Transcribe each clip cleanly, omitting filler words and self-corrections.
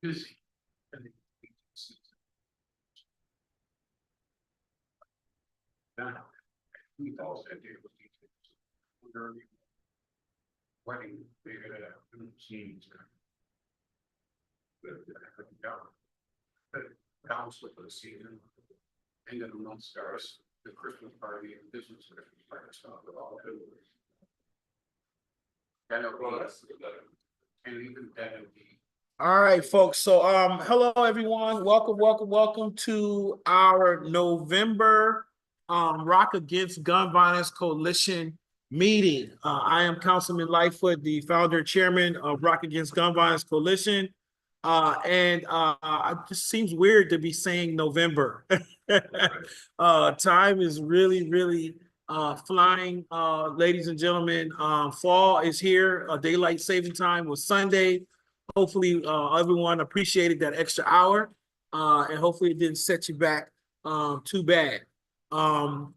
busy. I think we also had to wedding, they had scenes. The balance with the season, end of the month starts, the Christmas party and business Christmas party stuff, all good. And even that would be. All right, folks. So, hello everyone. Welcome to our November Rock Against Gun Violence Coalition meeting. I am Councilman Lightfoot, the founder and chairman of Rock Against Gun Violence Coalition. It just seems weird to be saying November. Time is really flying, ladies and gentlemen. Fall is here. Daylight saving time was Sunday. Hopefully, everyone appreciated that extra hour, and hopefully it didn't set you back too bad.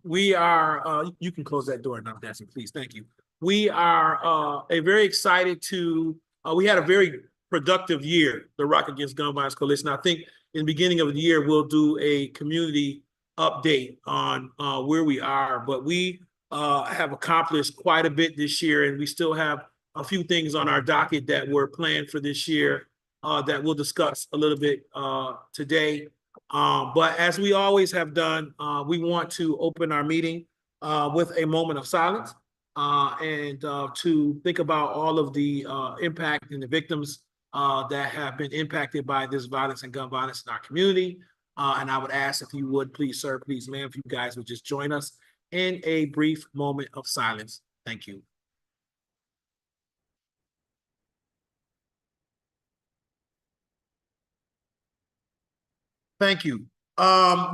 We are, you can close that door now, Dancing, please. Thank you. We are very excited to, we had a very productive year, the Rock Against Gun Violence Coalition. I think in the beginning of the year, we'll do a community update on where we are, but we have accomplished quite a bit this year, and we still have a few things on our docket that were planned for this year that we'll discuss a little bit today. But as we always have done, we want to open our meeting with a moment of silence and to think about all of the impact and the victims that have been impacted by this violence and gun violence in our community. And I would ask if you would, please, sir, please, ma'am, if you guys would just join us in a brief moment of silence. Thank you. Thank you.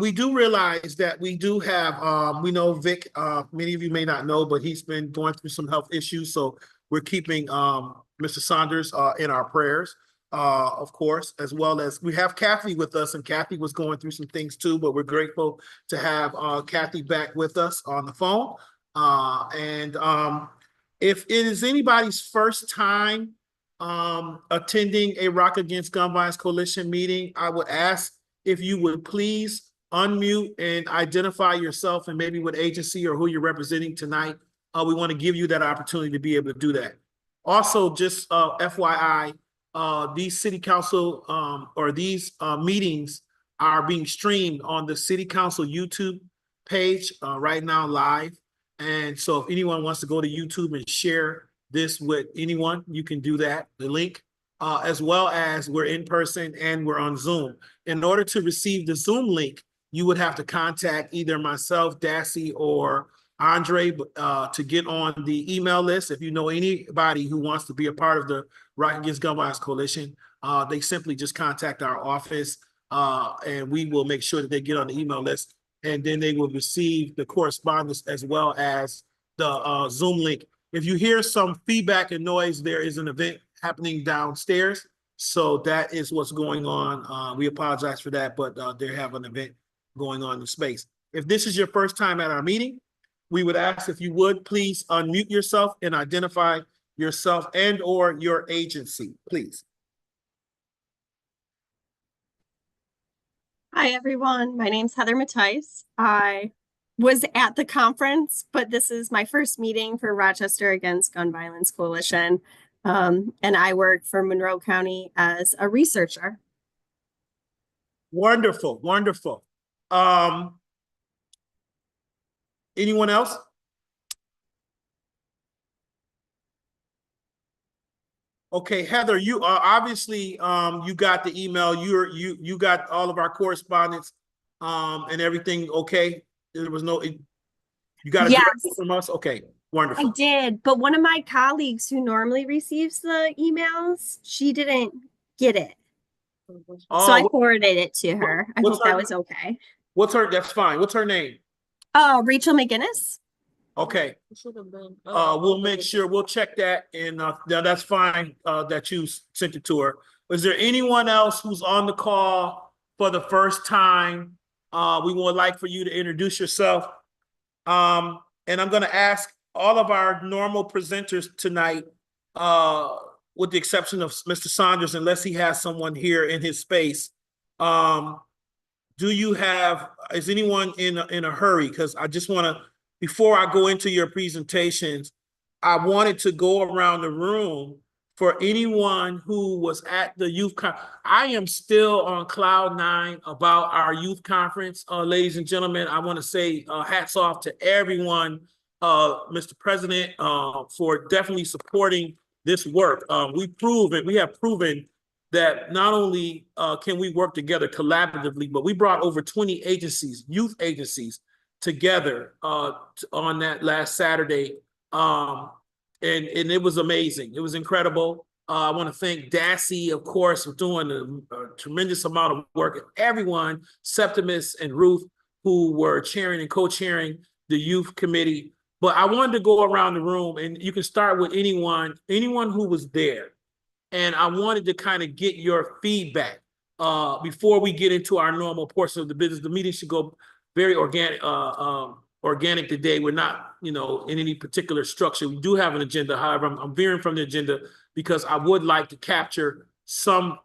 We do realize that we do have, we know Vic, many of you may not know, but he's been going through some health issues. So we're keeping Mr. Saunders in our prayers, of course, as well as we have Kathy with us, and Kathy was going through some things too, but we're grateful to have Kathy back with us on the phone. If it is anybody's first time attending a Rock Against Gun Violence Coalition meeting, I would ask if you would please unmute and identify yourself and maybe what agency or who you're representing tonight. We want to give you that opportunity to be able to do that. Also, just FYI, these city council or these meetings are being streamed on the city council YouTube page right now live. And so if anyone wants to go to YouTube and share this with anyone, you can do that, the link. As well as we're in person and we're on Zoom. In order to receive the Zoom link, you would have to contact either myself, Dassy, or Andre to get on the email list. If you know anybody who wants to be a part of the Rock Against Gun Violence Coalition, they simply just contact our office and we will make sure that they get on the email list, and then they will receive the correspondence as well as the Zoom link. If you hear some feedback and noise, there is an event happening downstairs. So that is what's going on. We apologize for that, but they have an event going on in space. If this is your first time at our meeting, we would ask if you would please unmute yourself and identify yourself and or your agency, please. Hi, everyone. My name's Heather Mattice. I was at the conference, but this is my first meeting for Rochester Against Gun Violence Coalition. And I work for Monroe County as a researcher. Wonderful, wonderful. Anyone else? Okay, Heather, you obviously you got the email. You got all of our correspondence and everything. Okay, there was no. You got a directive from us. Okay. Wonderful. I did, but one of my colleagues who normally receives the emails, she didn't get it. So I forwarded it to her. I hope that was okay. What's her, that's fine. What's her name? Rachel McGinnis. Okay. We'll make sure, we'll check that, and that's fine that you sent it to her. Is there anyone else who's on the call for the first time? We would like for you to introduce yourself. And I'm going to ask all of our normal presenters tonight with the exception of Mr. Saunders, unless he has someone here in his space, is anyone in a hurry? Because I just want to, before I go into your presentations, I wanted to go around the room for anyone who was at the youth I am still on cloud nine about our youth conference, ladies and gentlemen. I want to say hats off to everyone, Mr. President, for definitely supporting this work. We have proven that not only can we work together collaboratively, but we brought over 20 agencies, youth agencies, together on that last Saturday. And it was amazing. It was incredible. I want to thank Dassey, of course, for doing a tremendous amount of work. And everyone, Septimus and Ruth, who were chairing and co-chairing the youth committee. But I wanted to go around the room, and you can start with anyone who was there. And I wanted to kind of get your feedback before we get into our normal portion of the business. The meeting should go very organic today. We're not, in any particular structure. We do have an agenda. However, I'm veering from the agenda because I would like to capture some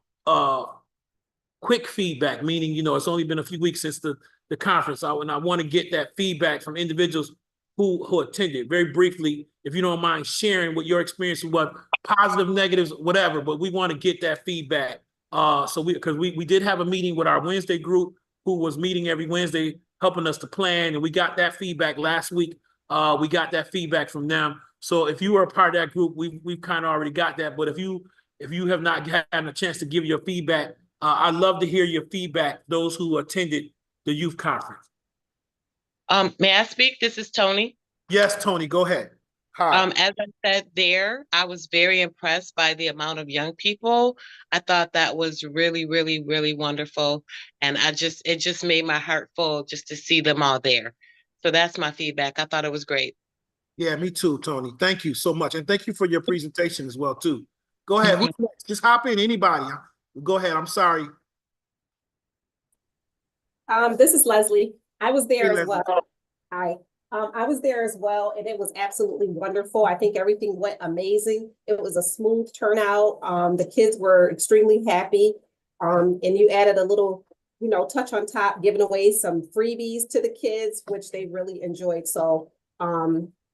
quick feedback, meaning, it's only been a few weeks since the conference. And I want to get that feedback from individuals who attended. Very briefly, if you don't mind sharing what your experience was, positive, negatives, whatever, but we want to get that feedback. Because we did have a meeting with our Wednesday group who was meeting every Wednesday, helping us to plan, and we got that feedback last week. We got that feedback from them. So if you were a part of that group, we've kind of already got that. But if you have not gotten a chance to give your feedback, I'd love to hear your feedback, those who attended the youth conference. May I speak? This is Tony. Yes, Tony, go ahead. Hi. As I said there, I was very impressed by the amount of young people. I thought that was really, really, really wonderful. And it just made my heart full just to see them all there. So that's my feedback. I thought it was great. Yeah, me too, Tony. Thank you so much. And thank you for your presentation as well, too. Go ahead. Who's next? Just hop in, anybody. Go ahead. I'm sorry. This is Leslie. I was there Hey, as well. Hi. I was there as well, and it was absolutely wonderful. I think everything went amazing. It was a smooth turnout. The kids were extremely happy. And you added a little, touch on top, giving away some freebies to the kids, which they really enjoyed. So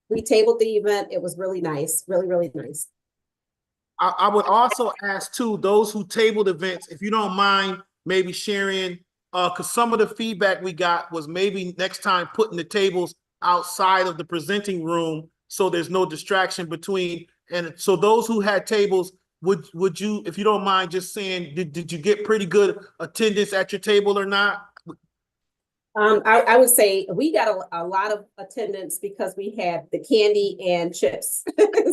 we tabled the event. It was really nice, really, really nice. I would also ask too, those who tabled events, if you don't mind maybe sharing, because some of the feedback we got was maybe next time putting the tables outside of the presenting room so there's no distraction between. And so those who had tables, would you, if you don't mind just saying, did you get pretty good attendance at your table or not? I would say we got a lot of attendance because we had the candy and chips.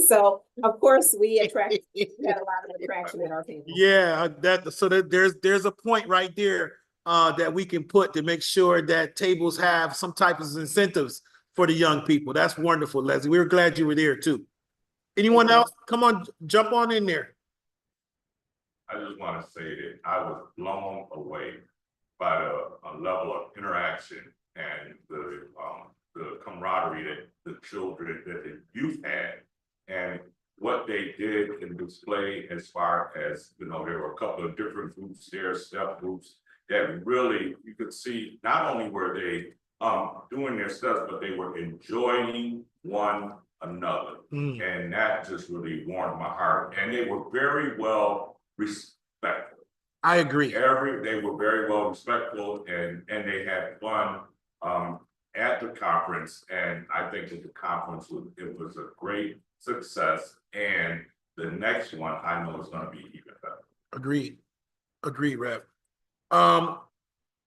So of course we had a lot of attraction at our table. Yeah, there's a point right there that we can put to make sure that tables have some type of incentives for the young people. That's wonderful, Leslie. We were glad you were there too. Anyone else? Come on, jump on in there. I just want to say that I was blown away by the level of interaction and the camaraderie that the children, that the youth had, and what they did in display as far as, there were a couple of different groups there, step groups, that really, you could see not only were they doing their stuff, but they were enjoying one another. And that just really warmed my heart. And they were very well respectful. I agree. They were very well respectful, and they had fun at the conference. And I think that the conference was a great success. And the next one I know is going to be even better. Agreed, Rev.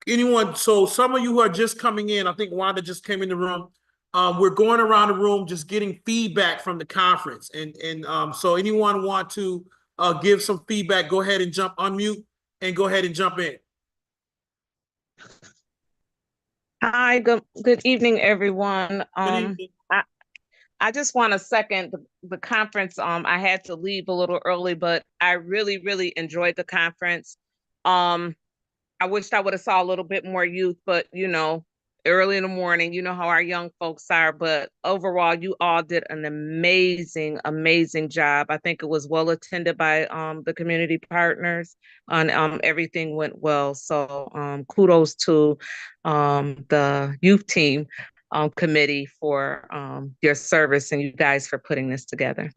Anyone? So some of you who are just coming in, I think Wanda just came in the room. We're going around the room just getting feedback from the conference, and so anyone want to give some feedback? Go ahead and unmute. And go ahead and jump in. Hi, good evening, everyone. Good evening. I just want to second the conference. I had to leave a little early, but I really, really enjoyed the conference. I wished I would have saw a little bit more youth, but early in the morning. You know how our young folks are, but overall, you all did an amazing, amazing job. I think it was well attended by the community partners, and everything went well. So kudos to the youth team committee for your service, and you guys for putting this together.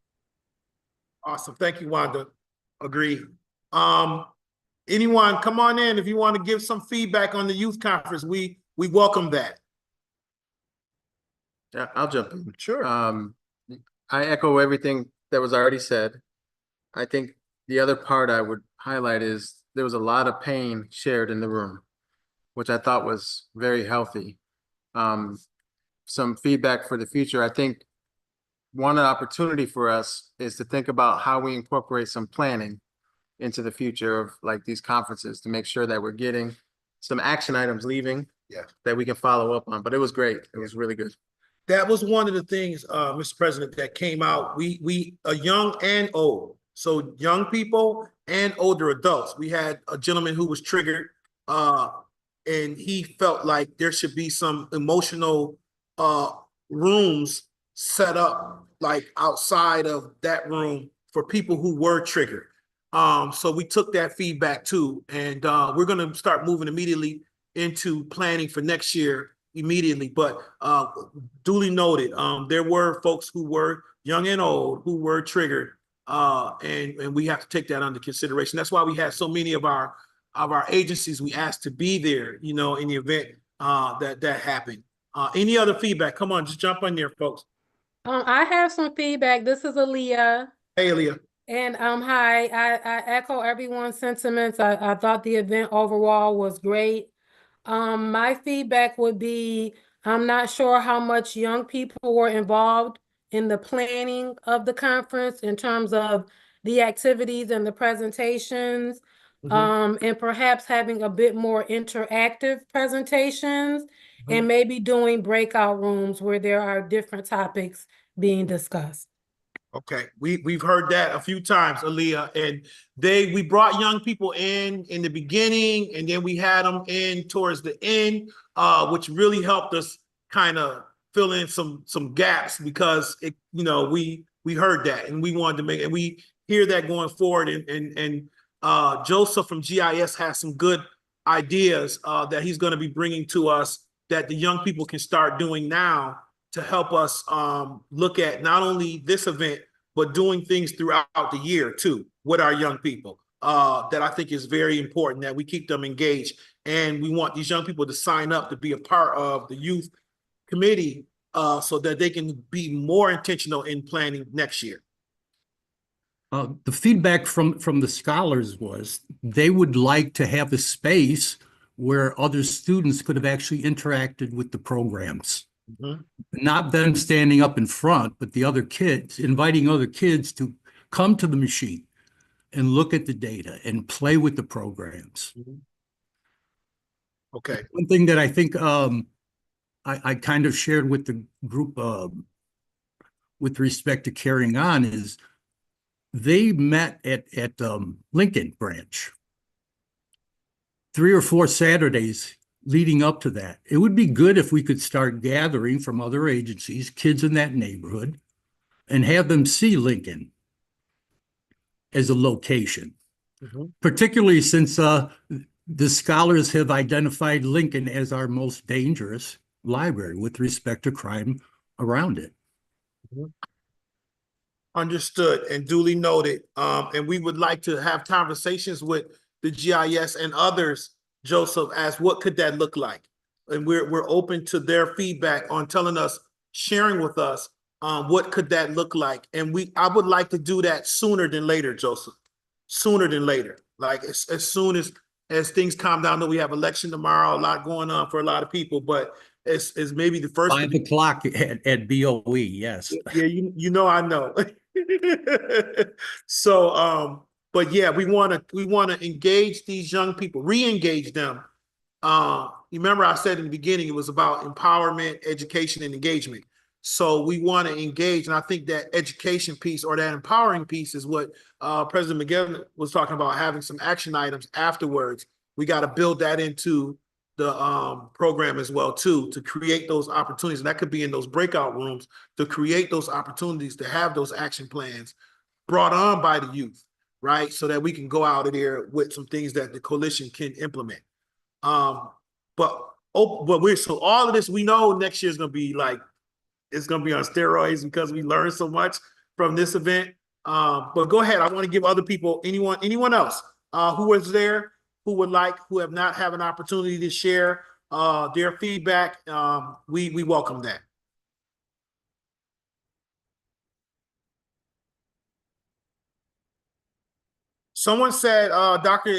Awesome. Thank you, Wanda. Agreed. Anyone, come on in if you want to give some feedback on the youth conference. We welcome that. Yeah, I'll jump in. Sure. I echo everything that was already said. I think the other part I would highlight is there was a lot of pain shared in the room, which I thought was very healthy. Some feedback for the future. I think one opportunity for us is to think about how we incorporate some planning into the future of like these conferences to make sure that we're getting some action items leaving that we can follow up on. But it was great. It was really good. That was one of the things, Mr. President, that came out. We young and old, so young people and older adults. We had a gentleman who was triggered, and he felt like there should be some emotional rooms set up like outside of that room for people who were triggered. So we took that feedback too, and we're going to start moving immediately into planning for next year immediately. But duly noted, there were folks who were young and old who were triggered, and we have to take that under consideration. That's why we had so many of our agencies we asked to be there, you know, in the event that happened. Any other feedback? Come on, just jump on there, folks. I have some feedback. This is Aaliyah. Hey, Aaliyah. And hi, I echo everyone's sentiments. I thought the event overall was great. My feedback would be, I'm not sure how much young people were involved in the planning of the conference in terms of the activities and the presentations, and perhaps having a bit more interactive presentations, and maybe doing breakout rooms where there are different topics being discussed. Okay, we've heard that a few times, Aaliyah, and we brought young people in the beginning, and then we had them in towards the end, which really helped us kind of fill in some gaps because we heard that and we wanted to make, and we hear that going forward, and Joseph from GIS has some good ideas that he's going to be bringing to us that the young people can start doing now to help us look at not only this event, but doing things throughout the year too with our young people. That I think is very important that we keep them engaged. And we want these young people to sign up to be a part of the youth committee so that they can be more intentional in planning next year. The feedback from the scholars was they would like to have a space where other students could have actually interacted with the programs. Not them standing up in front, but the other kids, inviting other kids to come to the machine and look at the data and play with the programs. Okay. One thing that I think I kind of shared with the group with respect to carrying on is they met at Lincoln branch 3 or 4 Saturdays leading up to that. It would be good if we could start gathering from other agencies, kids in that neighborhood, and have them see Lincoln as a location, particularly since the scholars have identified Lincoln as our most dangerous library with respect to crime around it. Understood and duly noted. And we would like to have conversations with the GIS and others, Joseph, as what could that look like? And we're open to their feedback on telling us, sharing with us, what could that look like? And I would like to do that sooner than later, Joseph. Sooner than later. Like as soon as things calm down. I know we have election tomorrow, a lot going on for a lot of people, but it's maybe the first 5 o'clock at BOE, yes. Yeah, you know I know. So but yeah, we want to engage these young people, re-engage them. You remember I said in the beginning it was about empowerment, education, and engagement. So we want to engage, and I think that education piece or that empowering piece is what President McGivern was talking about, having some action items afterwards. We got to build that into program as well too, to create those opportunities. And that could be in those breakout rooms, to create those opportunities, to have those action plans brought on by the youth, right? So that we can go out of there with some things that the coalition can implement. But so all of this, we know next year is going to be like, it's going to be on steroids because we learned so much from this event. But go ahead. I want to give other people, anyone else who was there, who have not have an opportunity to share their feedback. We welcome that. Someone said, Dr.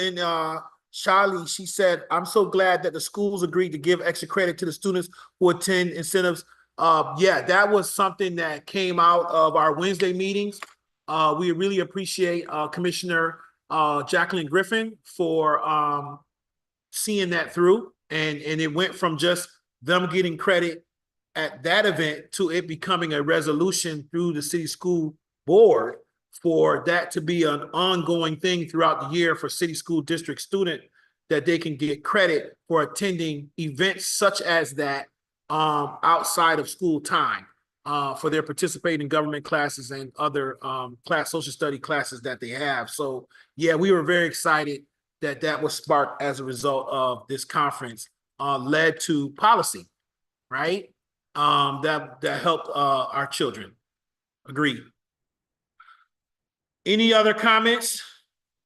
Shali, she said, I'm so glad that the schools agreed to give extra credit to the students who attend incentives. Yeah, that was something that came out of our Wednesday meetings. We really appreciate Commissioner Jacqueline Griffin for seeing that through. And it went from just them getting credit at that event to it becoming a resolution through the city school board for that to be an ongoing thing throughout the year for city school district student, that they can get credit for attending events such as that outside of school time for their participating in government classes and other social study classes that they have. So yeah, we were very excited that that was sparked as a result of this conference led to policy, right? That helped our children. Agreed. Any other comments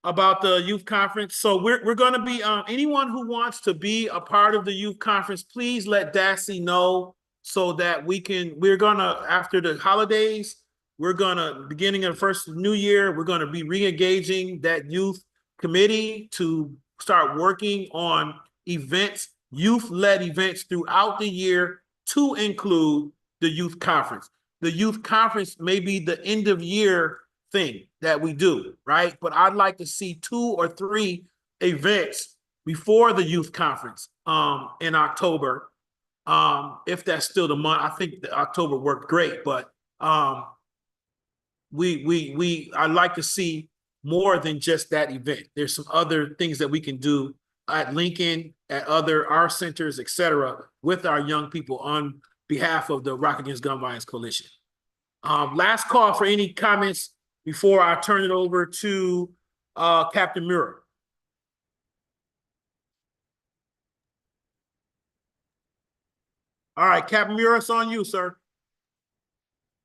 about the youth conference? So we're going to be anyone who wants to be a part of the youth conference, please let Dassy know so that we're gonna, after the holidays, beginning of the first new year, we're gonna be re-engaging that youth committee to start working on events, youth-led events throughout the year to include the youth conference. The youth conference may be the end of year thing that we do, right? But I'd like to see 2 or 3 events before the youth conference in October. If that's still the month, I think the October worked great, but I'd like to see more than just that event. There's some other things that we can do at Lincoln, at our centers, etc., with our young people on behalf of the Rock Against Gun Violence Coalition. Last call for any comments before I turn it over to Captain Muir. All right, Captain Muir, it's on you, sir.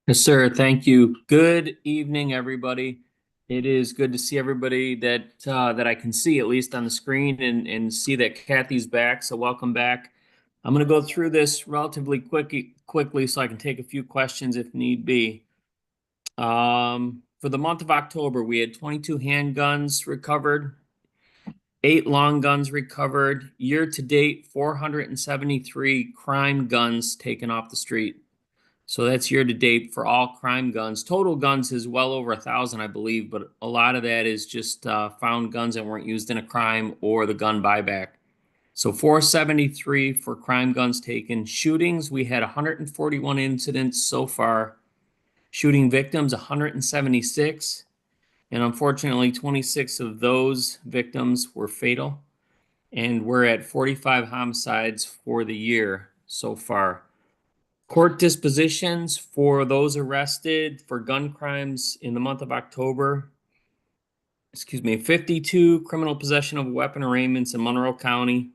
Yes, sir. Thank you. Good evening, everybody. It is good to see everybody that I can see, at least on the screen, and see that Kathy's back. So welcome back. I'm going to go through this relatively quickly so I can take a few questions if need be. For the month of October, we had 22 handguns recovered, 8 long guns recovered. Year to date, 473 crime guns taken off the street. So that's year to date for all crime guns. Total guns is well over 1,000, I believe, but a lot of that is just found guns that weren't used in a crime or the gun buyback. So 473 for crime guns taken. Shootings, we had 141 incidents so far. Shooting victims, 176. And unfortunately, 26 of those victims were fatal. And we're at 45 homicides for the year so far. Court dispositions for those arrested for gun crimes in the month of October. 52 criminal possession of weapon arraignments in Monroe County.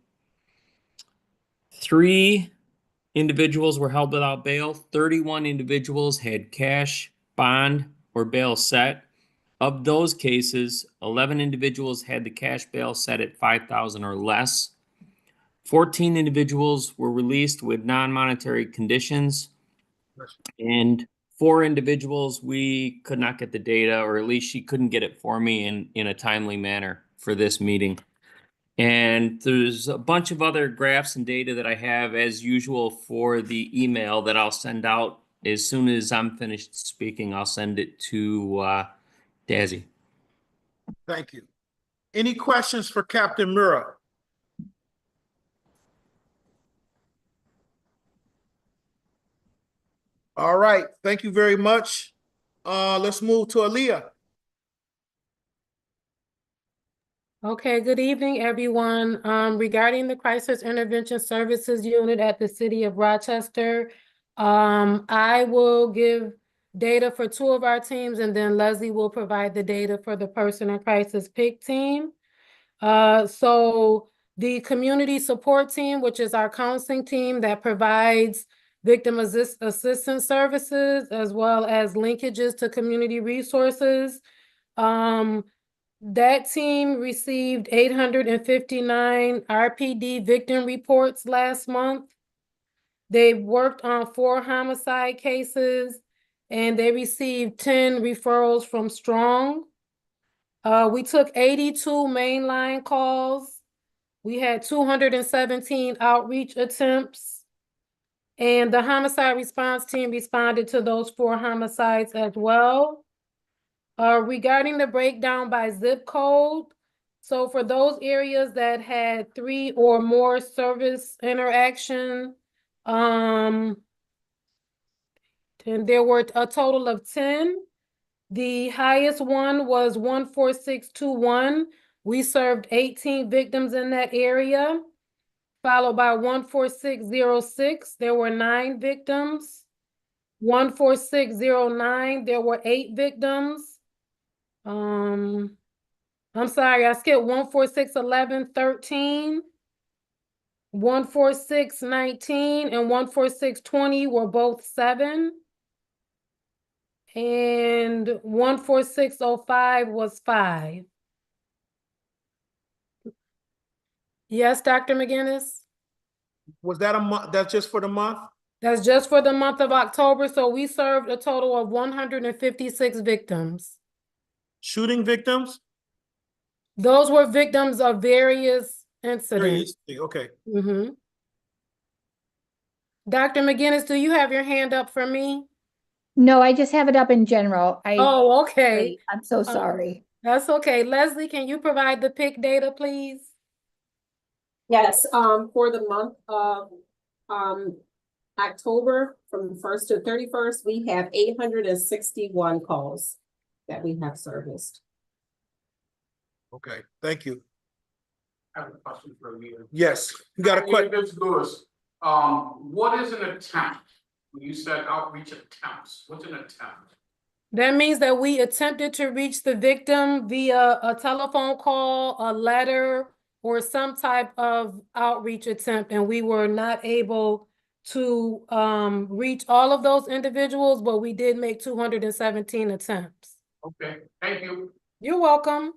3 individuals were held without bail. 31 individuals had cash, bond, or bail set. Of those cases, 11 individuals had the cash bail set at $5,000 or less. 14 individuals were released with non-monetary conditions. And 4 individuals, we could not get the data, or at least she couldn't get it for me in a timely manner for this meeting. And there's a bunch of other graphs and data that I have as usual for the email that I'll send out as soon as I'm finished speaking. I'll send it to Dazzy. Thank you. Any questions for Captain Muir? All right, thank you very much. Let's move to Aaliyah. Okay, good evening, everyone. Regarding the Crisis Intervention Services Unit at the City of Rochester, I will give data for 2 of our teams, and then Leslie will provide the data for the Person in Crisis PIC team. So the Community Support Team, which is our counseling team that provides victim assistance services, as well as linkages to community resources. That team received 859 RPD victim reports last month. They worked on 4 homicide cases, and they received 10 referrals from Strong. We took 82 mainline calls. We had 217 outreach attempts. And the homicide response team responded to those 4 homicides as well. Regarding the breakdown by zip code, so for those areas that had 3 or more service interaction, and there were a total of 10. The highest one was 14621. We served 18 victims in that area, followed by 14606. There were 9 victims. 14609, there were 8 victims. I'm sorry, I skipped 14611, 13. 14619 and 14620 were both 7. And 14605 was 5. Yes, Dr. McGinnis? Was that a month? That's just for the month? That's just for the month of October. So we served a total of 156 victims. Shooting victims? Those were victims of various incidents. Okay. Dr. McGinnis, do you have your hand up for me? No, I just have it up in general. Oh, okay. Great. I'm so sorry. That's okay. Leslie, can you provide the PIC data, please? Yes, for the month of October, from the 1st to 31st, we have 861 calls that we have serviced. Okay, thank you. I have a question for Leah. Yes, you got a question? Ms. Lewis, what is an attempt? When you said outreach attempts, what's an attempt? That means that we attempted to reach the victim via a telephone call, a letter, or some type of outreach attempt, and we were not able to reach all of those individuals, but we did make 217 attempts. Okay, thank you. You're welcome.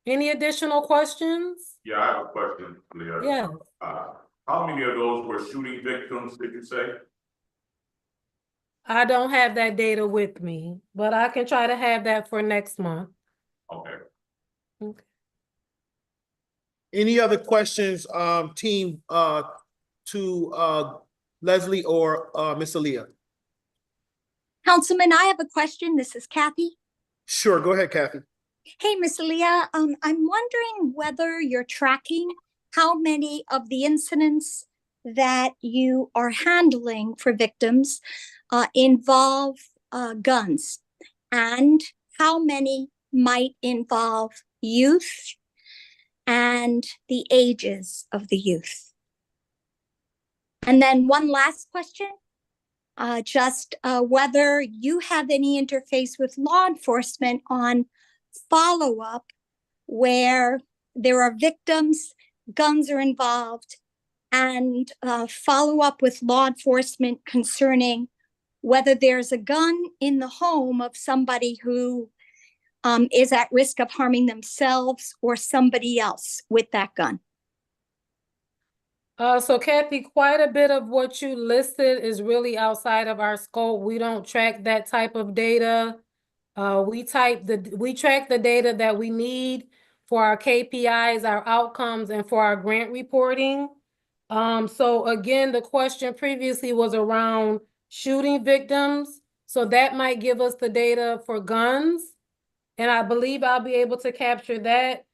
Any additional questions? Yeah, I have a question, Leah. Yeah. How many of those were shooting victims, did you say? I don't have that data with me, but I can try to have that for next month. Okay. Okay. Any other questions, team, to Leslie or Miss Aaliyah? Councilman, I have a question. This is Kathy. Sure, go ahead, Kathy. Hey, Miss Leah, I'm wondering whether you're tracking how many of the incidents that you are handling for victims involve guns, and how many might involve youth and the ages of the youth. And then one last question, just whether you have any interface with law enforcement on follow-up where there are victims, guns are involved, and follow up with law enforcement concerning whether there's a gun in the home of somebody who is at risk of harming themselves or somebody else with that gun. So Kathy, quite a bit of what you listed is really outside of our scope. We don't track that type of data. We track the data that we need for our KPIs, our outcomes, and for our grant reporting. So again, the question previously was around shooting victims. So that might give us the data for guns. And I believe I'll be able to capture that.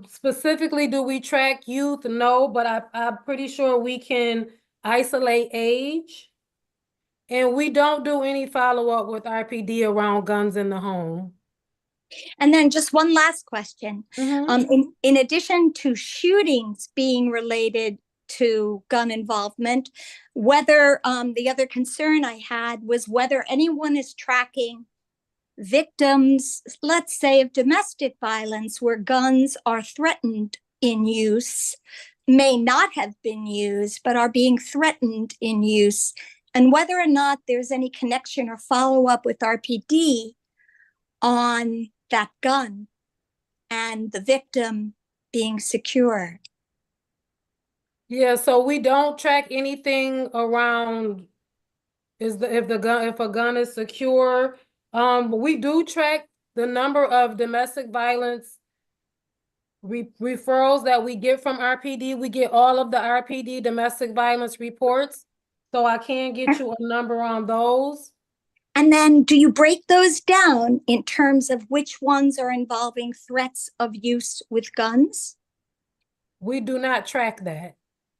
Specifically, do we track youth? No, but I'm pretty sure we can isolate age. And we don't do any follow-up with RPD around guns in the home. And then just one last question. Mhm. In addition to shootings being related to gun involvement, whether the other concern I had was whether anyone is tracking victims, let's say, of domestic violence where guns are threatened in use, may not have been used, but are being threatened in use, and whether or not there's any connection or follow-up with RPD on that gun and the victim being secure. Yeah, so we don't track anything around if a gun is secure. We do track the number of domestic violence referrals that we get from RPD. We get all of the RPD domestic violence reports. So I can get you a number on those. And then do you break those down in terms of which ones are involving threats of use with guns? We do not track that.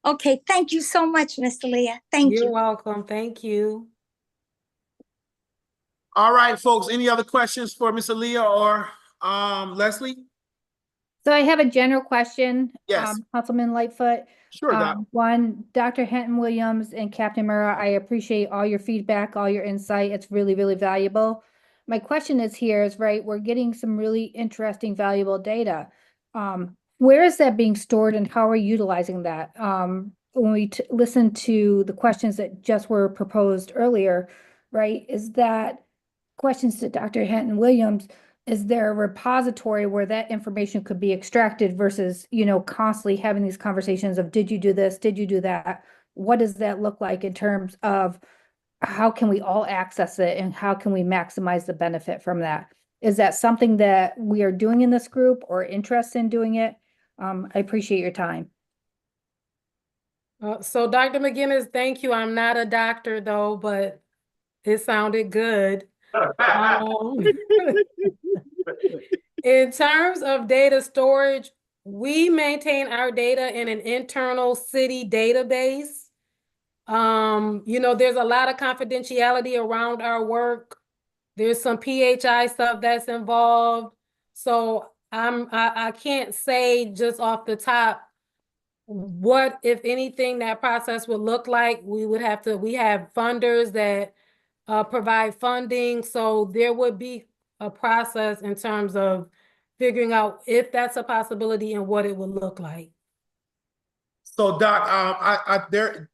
Okay, thank you so much, Ms. Leah. Thank you. You're welcome. Thank you. All right, folks, any other questions for Ms. Aaliyah or Leslie? So I have a general question. Yes. Councilman Lightfoot. Sure, Doc. One, Dr. Hinton Williams and Captain Murrah, I appreciate all your feedback, all your insight. It's really, really valuable. My question is here is, right, we're getting some really interesting, valuable data. Where is that being stored and how are you utilizing that? When we listen to the questions that just were proposed earlier, right, is that questions to Dr. Hinton Williams, is there a repository where that information could be extracted versus, you know, constantly having these conversations of, did you do this? Did you do that? What does that look like in terms of how can we all access it and how can we maximize the benefit from that? Is that something that we are doing in this group or interested in doing it? I appreciate your time. So Dr. McGinnis, thank you. I'm not a doctor though, but it sounded good. In terms of data storage, we maintain our data in an internal city database. You know, there's a lot of confidentiality around our work. There's some PHI stuff that's involved. So I can't say just off the top what, if anything, that process would look like. We have funders that provide funding. So there would be a process in terms of figuring out if that's a possibility and what it would look like. So Doc,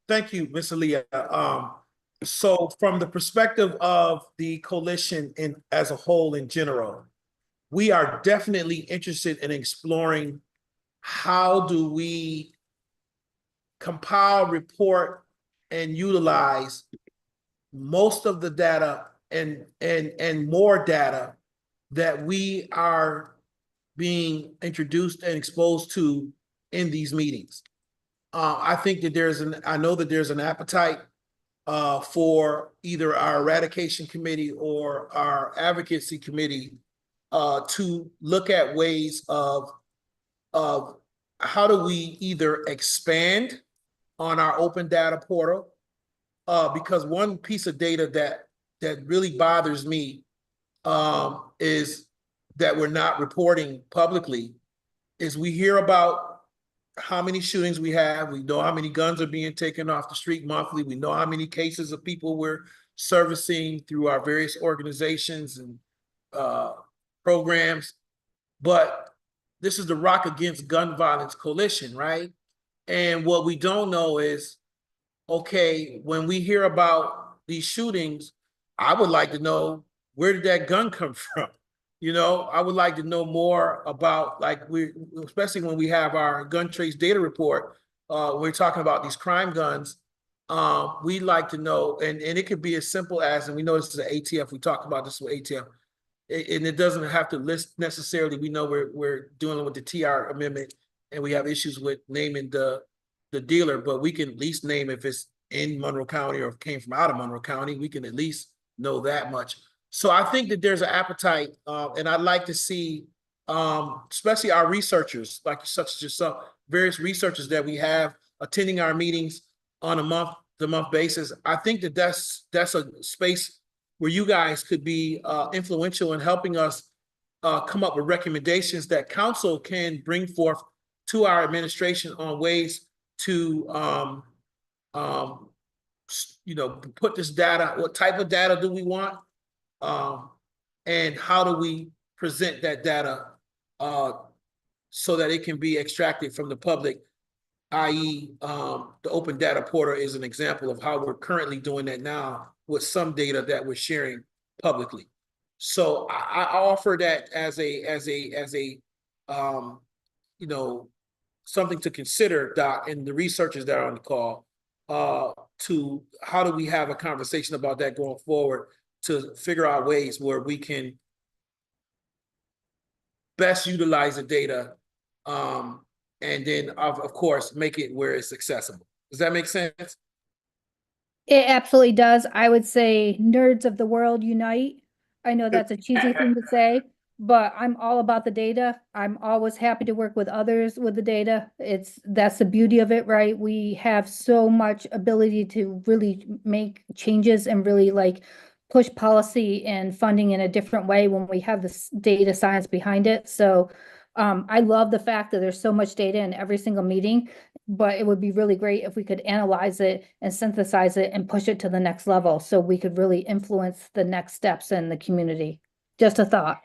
thank you, Ms. Aaliyah. So from the perspective of the coalition as a whole in general, we are definitely interested in exploring how do we compile, report, and utilize most of the data and more data that we are being introduced and exposed to in these meetings. I think that I know that there's an appetite for either our eradication committee or our advocacy committee to look at ways of how do we either expand on our open data portal, because one piece of data that really bothers me is that we're not reporting publicly is we hear about how many shootings we have. We know how many guns are being taken off the street monthly. We know how many cases of people we're servicing through our various organizations and programs. But this is the Rock Against Gun Violence Coalition, right? And what we don't know is, okay, when we hear about these shootings, I would like to know, where did that gun come from? You know, I would like to know more about, like, especially when we have our gun trace data report, we're talking about these crime guns. We'd like to know, and it could be as simple as, and we know this is an ATF, we talked about this with ATF, and it doesn't have to list necessarily, we know we're dealing with the TR amendment, and we have issues with naming the dealer, but we can at least name if it's in Monroe County or if it came from out of Monroe County. We can at least know that much. So I think that there's an appetite, and I'd like to see, especially our researchers, like such as yourself, various researchers that we have attending our meetings on a month-to-month basis. I think that that's a space where you guys could be influential in helping us come up with recommendations that council can bring forth to our administration on ways to, put this data, what type of data do we want? And how do we present that data so that it can be extracted from the public, i.e. The open data portal is an example of how we're currently doing that now with some data that we're sharing publicly. So I offer that as a something to consider, Doc, and the researchers that are on the call, to how do we have a conversation about that going forward to figure out ways where we can best utilize the data, and then of course make it where it's accessible. Does that make sense? It absolutely does. I would say nerds of the world unite. I know that's a cheesy thing to say, but I'm all about the data. I'm always happy to work with others with the data. That's the beauty of it, right? We have so much ability to really make changes and really like push policy and funding in a different way when we have this data science behind it. So I love the fact that there's so much data in every single meeting, but it would be really great if we could analyze it and synthesize it and push it to the next level so we could really influence the next steps in the community. Just a thought.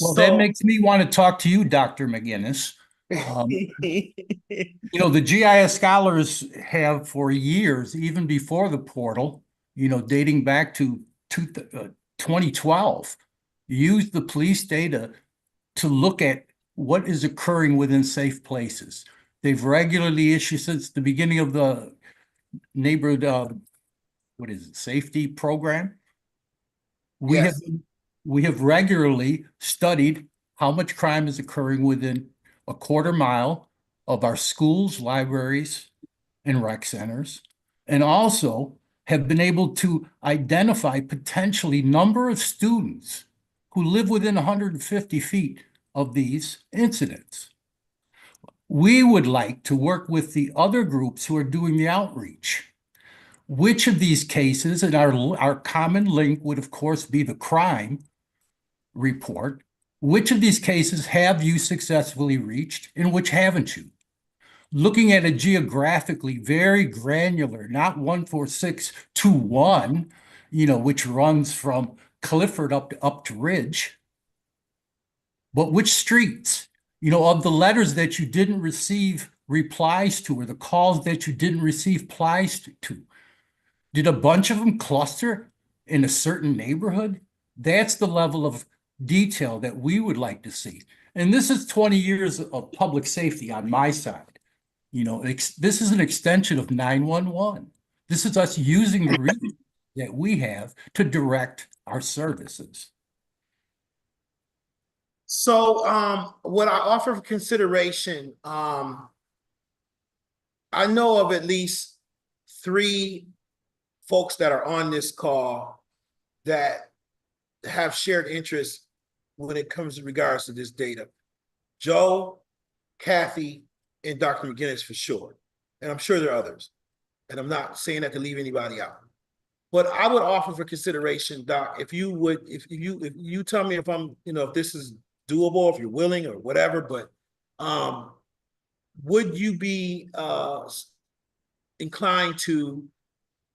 Well, that makes me want to talk to you, Dr. McGinnis. The GIS scholars have for years, even before the portal, dating back to 2012, used the police data to look at what is occurring within safe places. They've regularly issued since the beginning of the neighborhood, safety program. We have regularly studied how much crime is occurring within a quarter mile of our schools, libraries, and rec centers, and also have been able to identify potentially number of students who live within 150 feet of these incidents. We would like to work with the other groups who are doing the outreach. Which of these cases, and our common link would of course be the crime report, which of these cases have you successfully reached and which haven't you? Looking at it geographically, very granular, not 14621, which runs from Clifford up to Ridge, but which streets, of the letters that you didn't receive replies to, or the calls that you didn't receive replies to, did a bunch of them cluster in a certain neighborhood? That's the level of detail that we would like to see. And this is 20 years of public safety on my side. This is an extension of 911. This is us using the resources that we have to direct our services. So what I offer for consideration, I know of at least 3 folks that are on this call that have shared interest when it comes in regards to this data. Joe, Kathy, and Dr. McGinnis for sure. And I'm sure there are others. And I'm not saying that to leave anybody out. But I would offer for consideration, Doc, if you tell me if I'm, if this is doable, if you're willing or whatever, but would you be inclined to,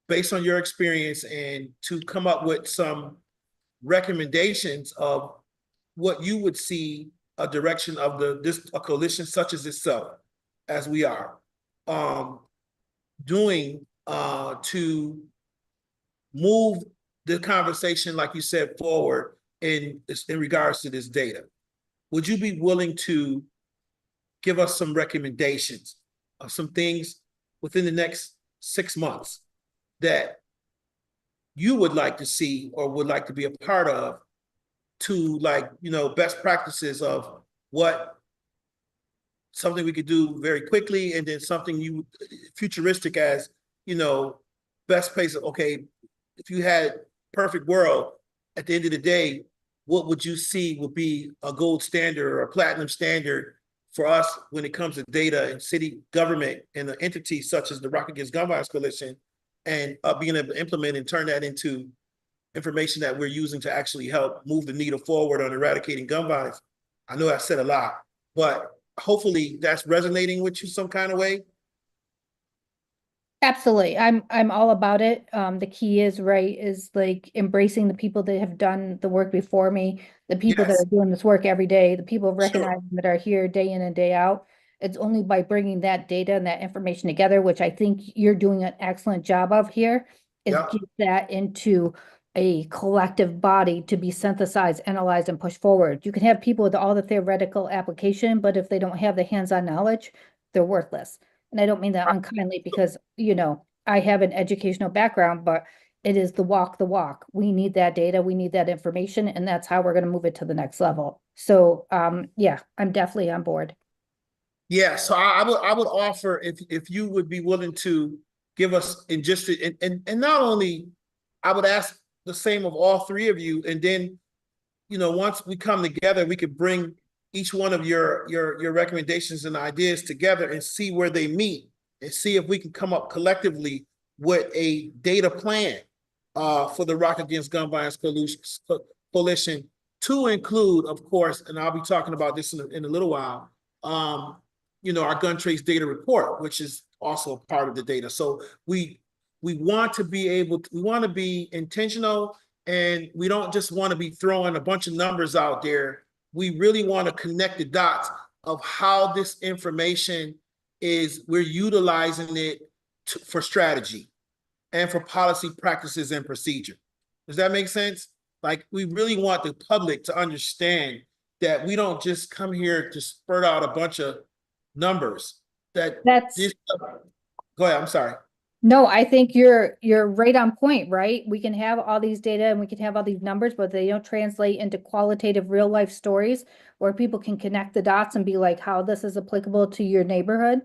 based on your experience, and to come up with some recommendations of what you would see a direction of a coalition such as itself, as we are doing to move the conversation, like you said, forward in regards to this data? Would you be willing to give us some recommendations of some things within the next 6 months that you would like to see or would like to be a part of, to best practices of something we could do very quickly, and then something futuristic as, best place of, okay, if you had perfect world, at the end of the day, what would you see would be a gold standard or a platinum standard for us when it comes to data and city government and an entity such as the Rock Against Gun Violence Coalition, and being able to implement and turn that into information that we're using to actually help move the needle forward on eradicating gun violence. I know I said a lot, but hopefully that's resonating with you some kind of way. Absolutely. I'm all about it. The key is is like embracing the people that have done the work before me, the people that Yes. are doing this work every day, the people Sure. recognizing that are here day in and day out. It's only by bringing that data and that information together, which I think you're doing an excellent job of here, is Yep. get that into a collective body to be synthesized, analyzed, and pushed forward. You can have people with all the theoretical application, but if they don't have the hands-on knowledge, they're worthless. And I don't mean that unkindly because, I have an educational background, but it is the walk. We need that data, we need that information, and that's how we're going to move it to the next level. So, yeah, I'm definitely on board. Yeah, so I would offer if you would be willing to give us and not only I would ask the same of all three of you, and then once we come together, we could bring each one of your recommendations and ideas together and see where they meet and see if we can come up collectively with a data plan for the Rock Against Gun Violence Coalition to include, of course, and I'll be talking about this in a little while, our gun trace data report, which is also a part of the data. So we want to be intentional, and we don't just want to be throwing a bunch of numbers out there. We really want to connect the dots of how this information we're utilizing it for strategy and for policy practices and procedure. Does that make sense? Like, we really want the public to understand that we don't just come here to spurt out a bunch of numbers. Go ahead, I'm sorry. No, I think you're right on point, right? We can have all these data and we can have all these numbers, but they don't translate into qualitative real life stories where people can connect the dots and be like, how this is applicable to your neighborhood.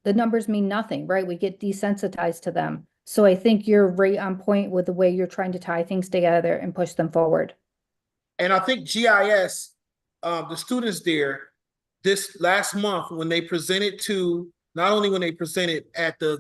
The numbers mean nothing, right? We get desensitized to them. So I think you're right on point with the way you're trying to tie things together and push them forward. And I think GIS, the students there, this last month, when they presented not only when they presented at the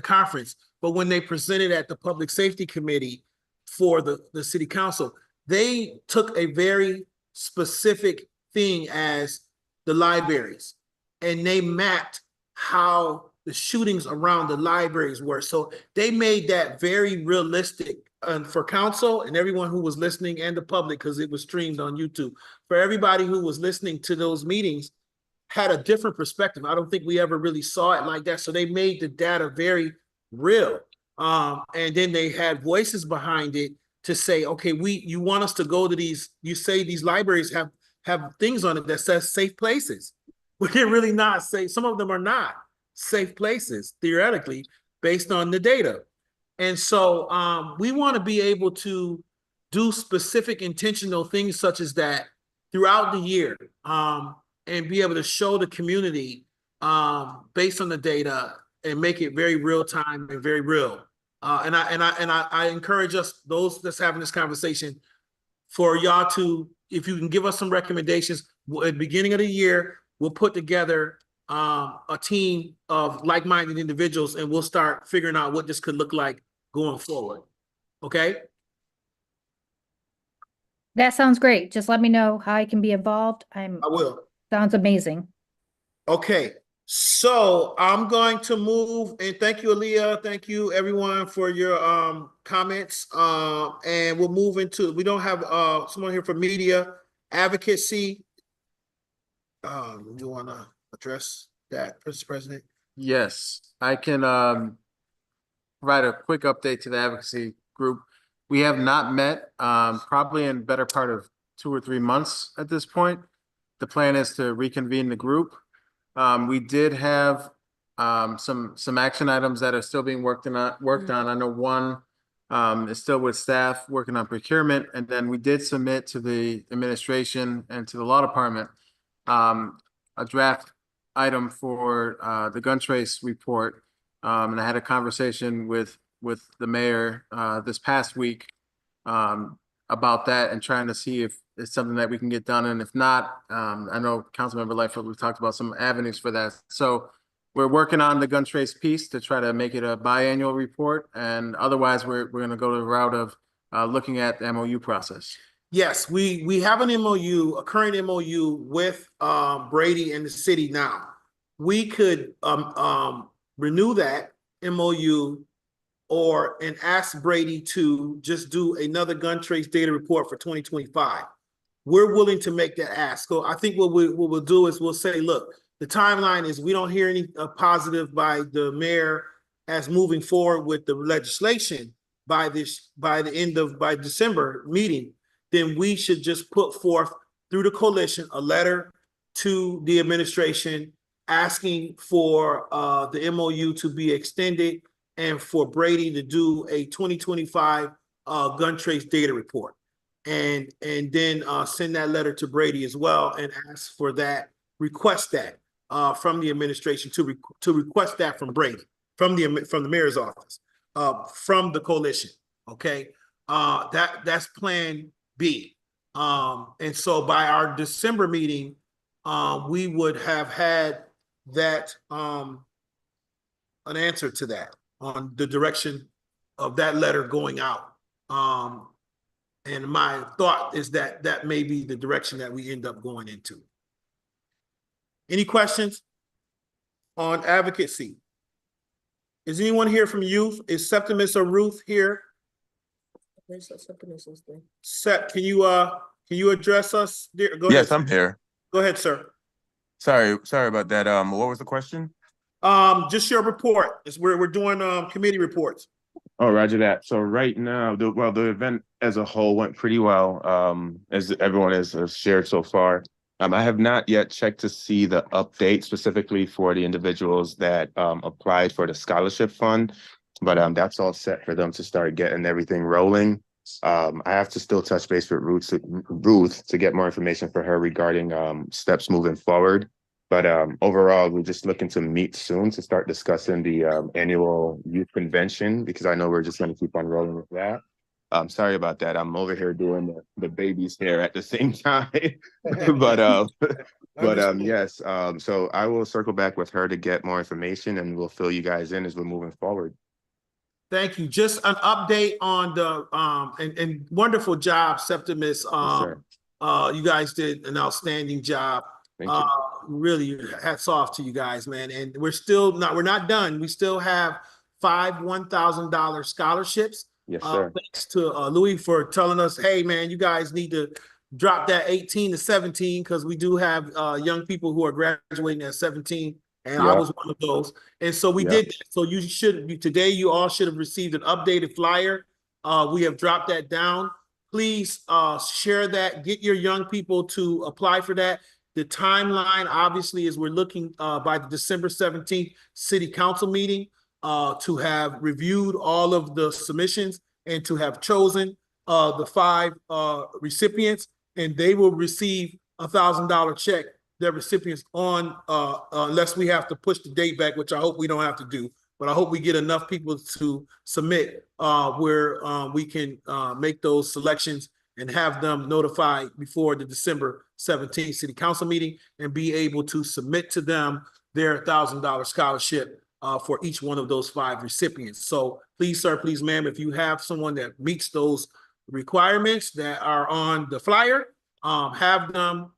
conference, but when they presented at the Public Safety Committee for the City Council, they took a very specific thing as the libraries, and they mapped how the shootings around the libraries were. So they made that very realistic for council and everyone who was listening, and the public, because it was streamed on YouTube. For everybody who was listening to those meetings, had a different perspective. I don't think we ever really saw it like that. So they made the data very real. And then they had voices behind it to say, okay, you want us to go to you say these libraries have things on it that says safe places. But they're really not safe. Some of them are not safe places, theoretically, based on the data. And so we want to be able to do specific intentional things such as that throughout the year. And be able to show the community based on the data and make it very real time and very real. And I encourage us, those that's having this conversation, for y'all to, if you can give us some recommendations at the beginning of the year, we'll put together a team of like-minded individuals, and we'll start figuring out what this could look like going forward. Okay? That sounds great. Just let me know how I can be involved. I will. Sounds amazing. Okay, so I'm going to move, and thank you, Aaliyah. Thank you, everyone, for your comments. And we'll move into, we don't have someone here for media advocacy. You want to address that, Mr. President? Yes, I can provide a quick update to the advocacy group. We have not met probably in better part of 2 or 3 months at this point. The plan is to reconvene the group. We did have some action items that are still being worked on. I know one is still with staff working on procurement, and then we did submit to the administration and to the law department a draft item for the gun trace report. And I had a conversation with the mayor this past week about that and trying to see if it's something that we can get done. And if not, I know Councilmember Lightfoot, we've talked about some avenues for that. So we're working on the gun trace piece to try to make it a biannual report. And otherwise, we're going to go to the route of looking at the MOU process? Yes, we have an MOU, a current MOU with Brady and the city now. We could renew that MOU and ask Brady to just do another gun trace data report for 2025. We're willing to make that ask. So I think what we'll do is we'll say, look, the timeline is we don't hear any positive by the mayor as moving forward with the legislation by December meeting. Then we should just put forth through the coalition a letter to the administration asking for the MOU to be extended and for Brady to do a 2025 gun trace data report. And then send that letter to Brady as well and ask for that, request that from the administration to request that from Brady, from the mayor's office, from the coalition. Okay, that's Plan B. And so by our December meeting, we would have had that an answer to that on the direction of that letter going out. And my thought is that may be the direction that we end up going into. Any questions on advocacy? Is anyone here from youth? Is Septimus or Ruth here? Sep, can you address us? Go Yes, ahead. I'm here. Go ahead, sir. Sorry about that. What was the question? Just your report. We're doing committee reports. Oh, roger that. So right now, the event as a whole went pretty well, as everyone has shared so far. I have not yet checked to see the update specifically for the individuals that applied for the scholarship fund, but that's all set for them to start getting everything rolling. I have to still touch base with Ruth to get more information for her regarding steps moving forward. But overall, we're just looking to meet soon to start discussing the annual youth convention, because I know we're just going to keep on rolling with that. Sorry about that. I'm over here doing the baby's hair at the same time. but yes. So I will circle back with her to get more information, and we'll fill you guys in as we're moving forward. Thank you. Just an update on the and wonderful job, Septimus. Yes, you guys did an outstanding job. Thank you. Really, hats off to you guys, man. And we're not done. We still have 5 $1,000 scholarships. Yes, sir. Thanks to Louis for telling us, hey, man, you guys need to drop that 18 to 17 because we do have young people who are graduating at 17. And I was one of those. And so we did that. So today you all should have received an updated flyer. We have dropped that down. Please share that. Get your young people to apply for that. The timeline, obviously, is we're looking by the December 17th City Council meeting to have reviewed all of the submissions and to have chosen the 5 recipients, and they will receive $1,000 check, their recipients on, unless we have to push the date back, which I hope we don't have to do. But I hope we get enough people to submit where we can make those selections and have them notified before the December 17th City Council meeting and be able to submit to them their $1,000 scholarship for each one of those 5 recipients. So please, sir, please, ma'am, if you have someone that meets those requirements that are on the flyer, have them,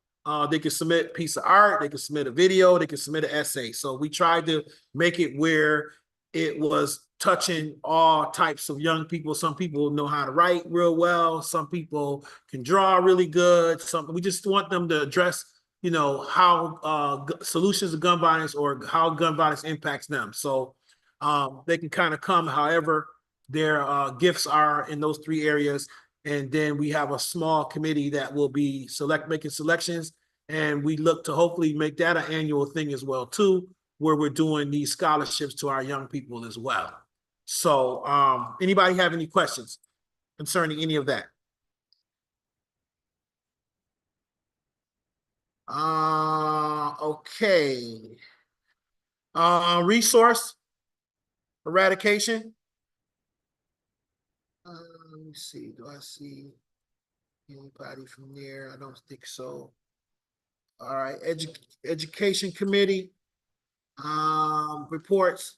they can submit a piece of art, they can submit a video, they can submit an essay. So we tried to make it where it was touching all types of young people. Some people know how to write real well. Some people can draw really good. We just want them to address, how solutions to gun violence or how gun violence impacts them. So they can kind of come however their gifts are in those 3 areas. And then we have a small committee that will be making selections. And we look to hopefully make that an annual thing as well, too, where we're doing these scholarships to our young people as well. So anybody have any questions concerning any of that? Okay. Resource eradication. Let me see. Do I see anybody from there? I don't think so. All right. Education committee reports.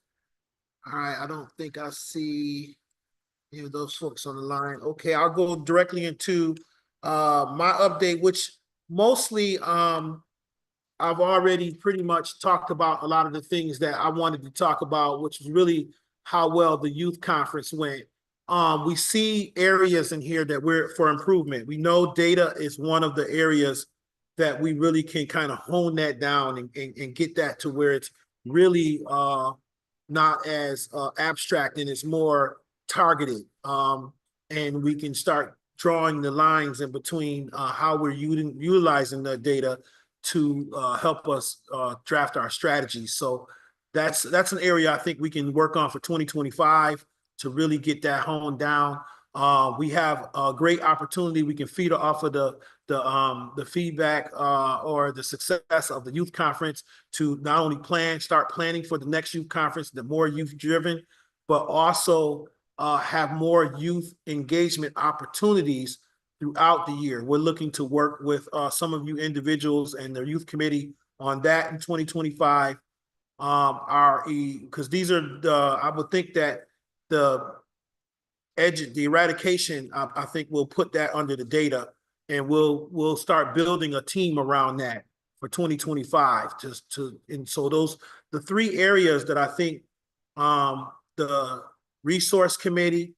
All right. I don't think I see Any of those folks on the line? Okay, I'll go directly into my update, which mostly I've already pretty much talked about a lot of the things that I wanted to talk about, which is really how well the youth conference went. We see areas in here that we're for improvement. We know data is one of the areas that we really can kind of hone that down and get that to where it's really not as abstract and it's more targeted. And we can start drawing the lines in between how we're utilizing the data to help us draft our strategies. So that's an area I think we can work on for 2025 to really get that honed down. We have a great opportunity. We can feed off of the feedback or the success of the youth conference to not only start planning for the next youth conference, the more youth driven, but also have more youth engagement opportunities throughout the year. We're looking to work with some of you individuals and their youth committee on that in 2025. Because these are I would think that the eradication, I think we'll put that under the data, and we'll start building a team around that for 2025. And so the three areas that I think the resource committee,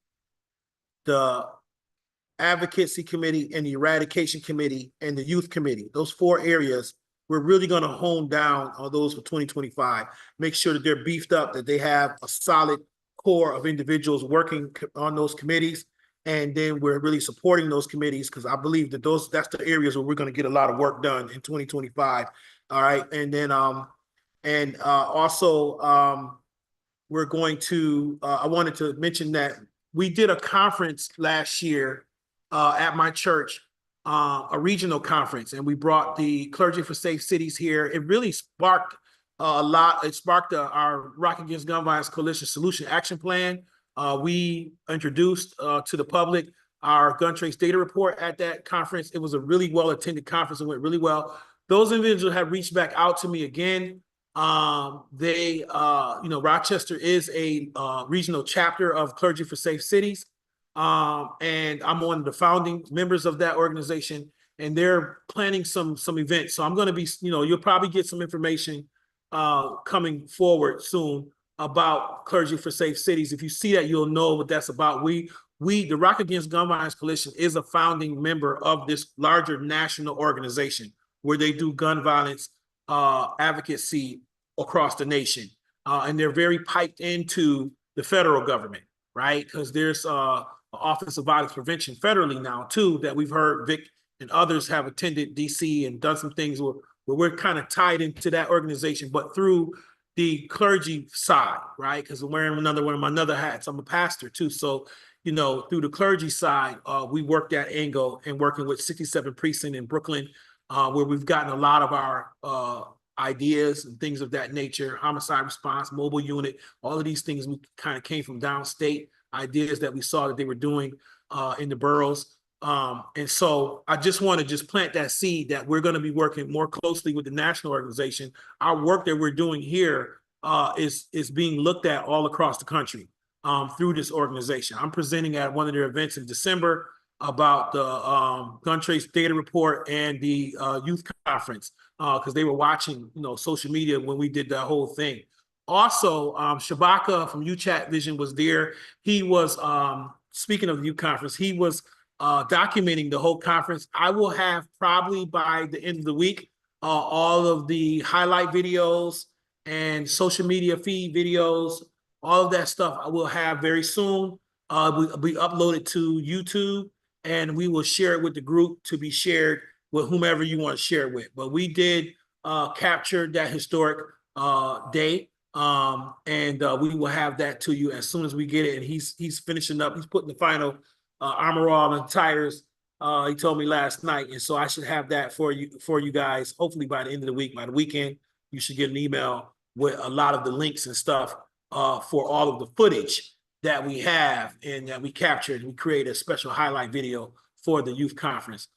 the advocacy committee, and the eradication committee and the youth committee, those four areas, we're really going to hone down on those for 2025. Make sure that they're beefed up, that they have a solid core of individuals working on those committees. And then we're really supporting those committees because I believe that that's the areas where we're going to get a lot of work done in 2025. All right. And then also we're going to I wanted to mention that we did a conference last year at my church, a regional conference, and we brought the Clergy for Safe Cities here. It really sparked a lot. It sparked our Rock Against Gun Violence Coalition Solution Action Plan. We introduced to the public our gun trace data report at that conference. It was a really well-attended conference. It went really well. Those individuals have reached back out to me again. Rochester is a regional chapter of Clergy for Safe Cities. And I'm one of the founding members of that organization, and they're planning some events. So I'm going to be, you'll probably get some information coming forward soon about Clergy for Safe Cities. If you see that, you'll know what that's about. The Rock Against Gun Violence Coalition is a founding member of this larger national organization where they do gun violence advocacy across the nation. And they're very piped into the federal government, right? Because there's Office of Violence Prevention federally now too, that we've heard Vic and others have attended DC and done some things where we're kind of tied into that organization, but through the clergy side, right? Because I'm wearing one of my other hats. I'm a pastor too. So, through the clergy side, we work that angle and working with 67 Precinct in Brooklyn, where we've gotten a lot of our ideas and things of that nature, homicide response, mobile unit, all of these things we kind of came from downstate ideas that we saw that they were doing in the boroughs. And so I just want to plant that seed that we're going to be working more closely with the national organization. Our work that we're doing here is being looked at all across the country through this organization. I'm presenting at one of their events in December about the gun trace data report and the youth conference because they were watching, social media when we did that whole thing. Also, Shabaka from UChat Vision was there. He was, speaking of the youth conference, he was documenting the whole conference. I will have probably by the end of the week, all of the highlight videos and social media feed videos, all of that stuff I will have very soon. We'll be uploaded to YouTube, and we will share it with the group to be shared with whomever you want to share it with. But we did capture that historic day. And we will have that to you as soon as we get it. And he's finishing up. He's putting the final armor on the tires. He told me last night, and so I should have that for you guys. Hopefully by the end of the week, by the weekend, you should get an email with a lot of the links and stuff for all of the footage that we have and that we captured. We created a special highlight video for the youth conference.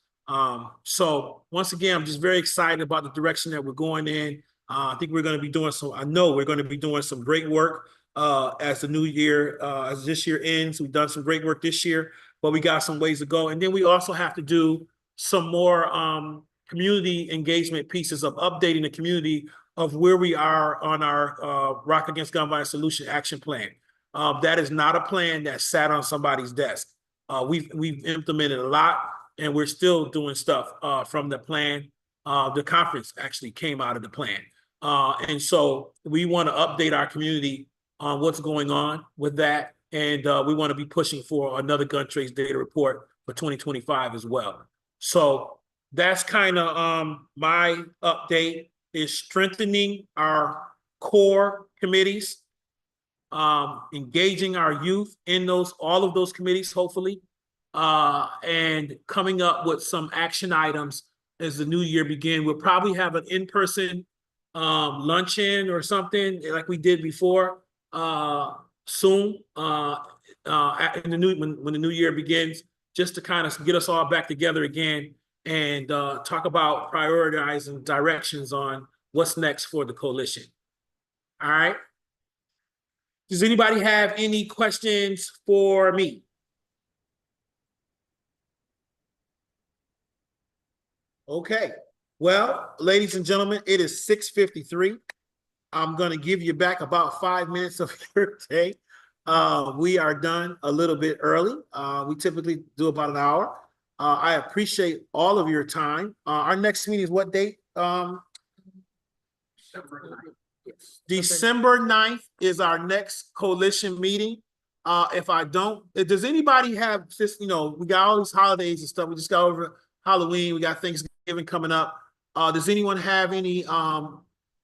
So once again, I'm just very excited about the direction that we're going in. I think we're going to be doing I know we're going to be doing some great work as the new year, as this year ends. We've done some great work this year, but we got some ways to go. And then we also have to do some more community engagement pieces of updating the community of where we are on our Rock Against Gun Violence Solution Action Plan. That is not a plan that sat on somebody's desk. We've implemented a lot, and we're still doing stuff from the plan. The conference actually came out of the plan. And so we want to update our community on what's going on with that. And we want to be pushing for another gun trace data report for 2025 as well. So that's kind of my update, is strengthening our core committees, engaging our youth in all of those committees, hopefully, and coming up with some action items as the new year begins. We'll probably have an in-person luncheon or something like we did before soon in when the new year begins, just to kind of get us all back together again and talk about prioritizing directions on what's next for the coalition. All right. Does anybody have any questions for me? Okay. Well, ladies and gentlemen, it is 6:53. I'm going to give you back about 5 minutes of your day. We are done a little bit early. We typically do about an hour. I appreciate all of your time. Our next meeting is what date? December 9th is our next coalition meeting. Does anybody have this, we got all these holidays and stuff. We just got over Halloween. We got Thanksgiving coming up. Does anyone have any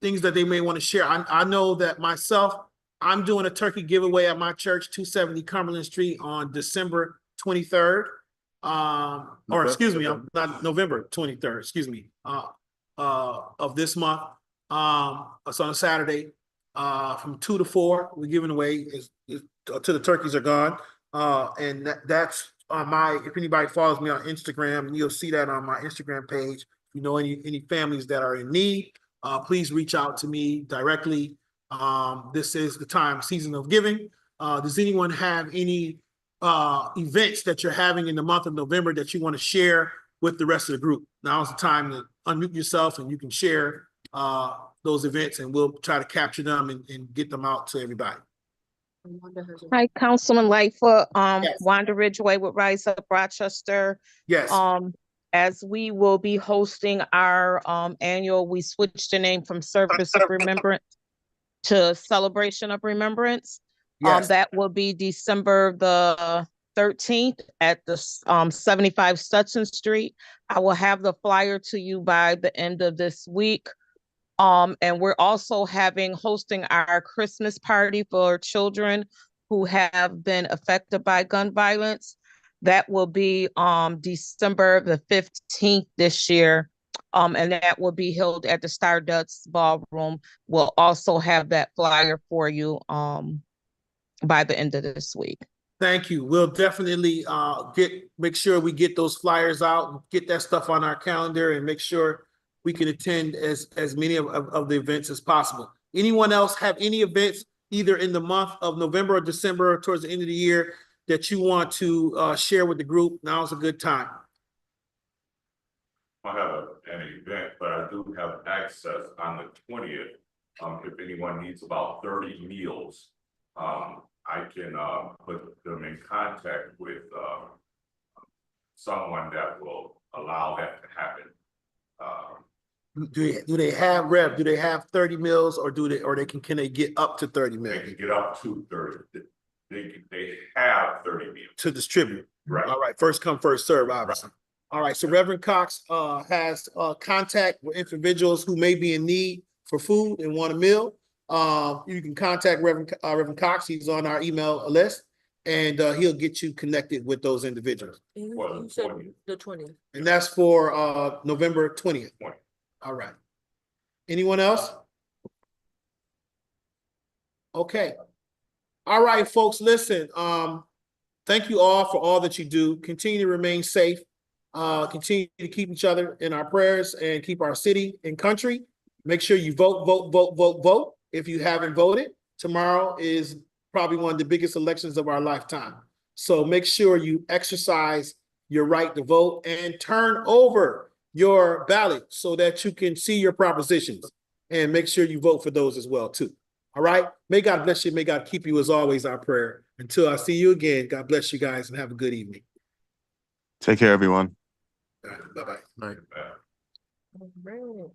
things that they may want to share? I know that myself, I'm doing a turkey giveaway at my church, 270 Cumberland Street on December 23rd. Or excuse me, not November 23rd, excuse me, of this month. It's on a Saturday, from 2 to 4. We're giving away till the turkeys are gone. And that's on if anybody follows me on Instagram, you'll see that on my Instagram page. If you know any families that are in need, please reach out to me directly. This is the season of giving. Does anyone have any events that you're having in the month of November that you want to share with the rest of the group? Now's the time to unmute yourself and you can share those events, and we'll try to capture them and get them out to everybody. Hi, Councilman Lightfoot, Yes. Wanda Ridgeway with Rise Up Rochester. Yes. As we will be hosting our annual, we switched the name from Service of Remembrance to Celebration of Remembrance. Yes. That will be December the 13th at the 75 Stutson Street. I will have the flyer to you by the end of this week. And we're also hosting our Christmas party for children who have been affected by gun violence. That will be December the 15th this year. And that will be held at the Stardust Ballroom. We'll also have that flyer for you by the end of this week. Thank you. We'll definitely make sure we get those flyers out and get that stuff on our calendar and make sure we can attend as many of the events as possible. Anyone else have any events either in the month of November or December or towards the end of the year that you want to share with the group? Now's a good time. I have an event, but I do have access on the 20th. If anyone needs about 30 meals, I can put them in contact with someone that will allow that to happen. Do they have Rev? Do they have 30 meals, or can they get up to 30 meals? They can get up to 30. They have 30 meals to distribute. Right. All right. First come, first serve, obviously. Right. All right. So Reverend Cox has contact with individuals who may be in need for food and want a meal. You can contact Reverend Cox. He's on our email list, and he'll get you connected with those individuals. You said the 20th. And that's for November 20th. 20th. All right. Anyone else? Okay. All right, folks, listen. Thank you all for all that you do. Continue to remain safe. Continue to keep each other in our prayers and keep our city and country. Make sure you vote if you haven't voted. tomorrow is probably one of the biggest elections of our lifetime. So make sure you exercise your right to vote and turn over your ballot so that you can see your propositions, and make sure you vote for those as well too. All right. May God bless you. May God keep you, as always, our prayer. Until I see you again, God bless you guys and have a good evening. Take care, everyone. Bye-bye. Right. All right.